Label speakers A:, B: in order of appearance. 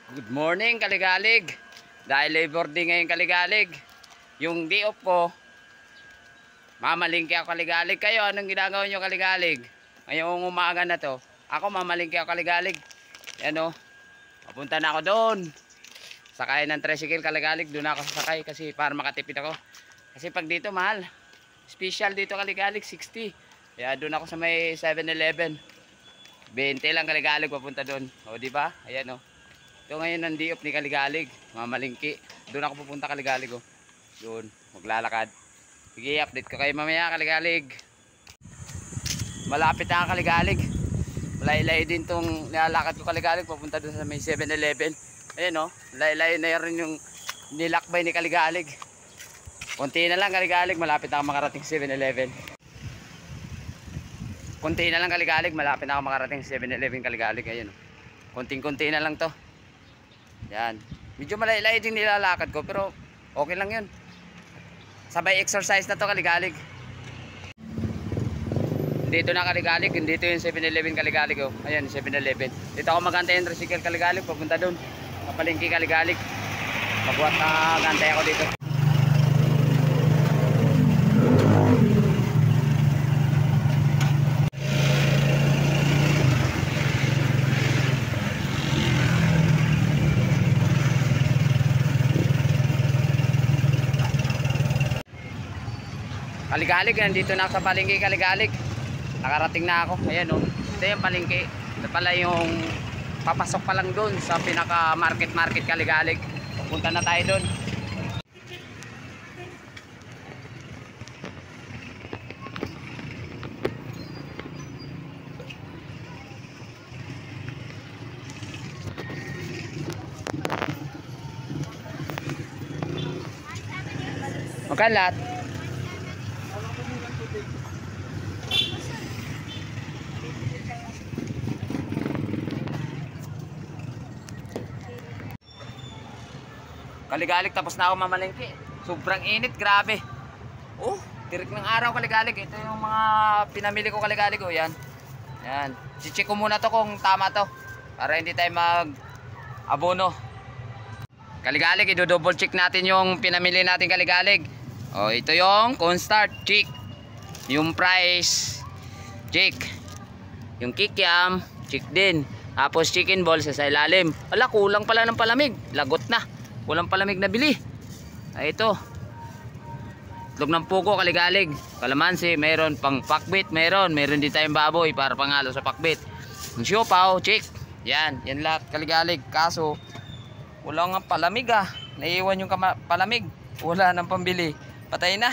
A: Good morning, Kaligalig. Dahil Labor Day ngayon, Kaligalig. Yung day off ko, mamalingki ako, Kaligalig. Kayo, anong ginagawa nyo, Kaligalig? Ngayong umaga na to, ako mamalingki ako, Kaligalig. Yan o, papunta na ako doon. Sakay ng tricycle, Kaligalig. Doon ako sasakay kasi para makatipid ako. Kasi pag dito, mahal. Special dito, Kaligalig, 60. Kaya doon ako sa may 7-Eleven. 20 lang, Kaligalig, papunta doon. O, diba? Ayan o. Ito ngayon ang day off ni Kaligalig, mamalingki. Doon ako pupunta, Kaligalig, oh. Doon, maglalakad. Sige, update ko kayo mamaya, Kaligalig. Malapit na, Kaligalig. Malay-lay din tong nilalakad ko, Kaligalig, papunta doon sa may 7-Eleven. Ayan, oh, lay-lay na rin yung nilakbay ni Kaligalig. Kunti na lang, Kaligalig, malapit na ako makarating 7-Eleven. Kunti na lang, Kaligalig, malapit na ako makarating 7-Eleven, Kaligalig. Ayan, oh. Kunting-kunti na lang to. Yan. Medyo malay-lay din nilalakad ko pero okay lang yun. Sabay exercise na to, Kaligalig. Dito na, Kaligalig. Dito yung 7-Eleven, Kaligalig, oh. Ayan, 7-Eleven. Dito ako magantay yung tricycle, Kaligalig. Papunta doon. Kapalingki, Kaligalig. Magbuhat na gantay ako dito. Kaligalig, nandito na ako sa palengke, Kaligalig. Nakarating na ako. Ayan, oh. Ito yung palengke. Ito pala yung papasok pa lang doon sa pinaka market, Kaligalig. Punta na tayo doon. Magkano lahat? Kaligalig, tapos na ako mamalengke. Sobrang init, grabe. Oh, tirik ng araw, Kaligalig. Ito yung mga pinamili ko, Kaligalig, oh. Yan. Yan. I-check ko muna to kung tama to para hindi tayo mag-abono. Kaligalig, i-double check natin yung pinamili natin, Kaligalig. Oh, ito yung cornstarch, check. Yung price, check. Yung kikiam, check din. Tapos chicken balls sa ilalim. Ala, kulang pala ng palamig. Lagot na. Walang palamig na bili. Ay, ito. Itlog ng pugo, Kaligalig. Kalamansi, meron pang pakbit, meron din tayong baboy para pangalo sa pakbit. Ang siopaw, check. Yan lahat, Kaligalig. Kaso wala nga palamig, ah. Naiiwan yung palamig. Wala nang pambili. Patay na.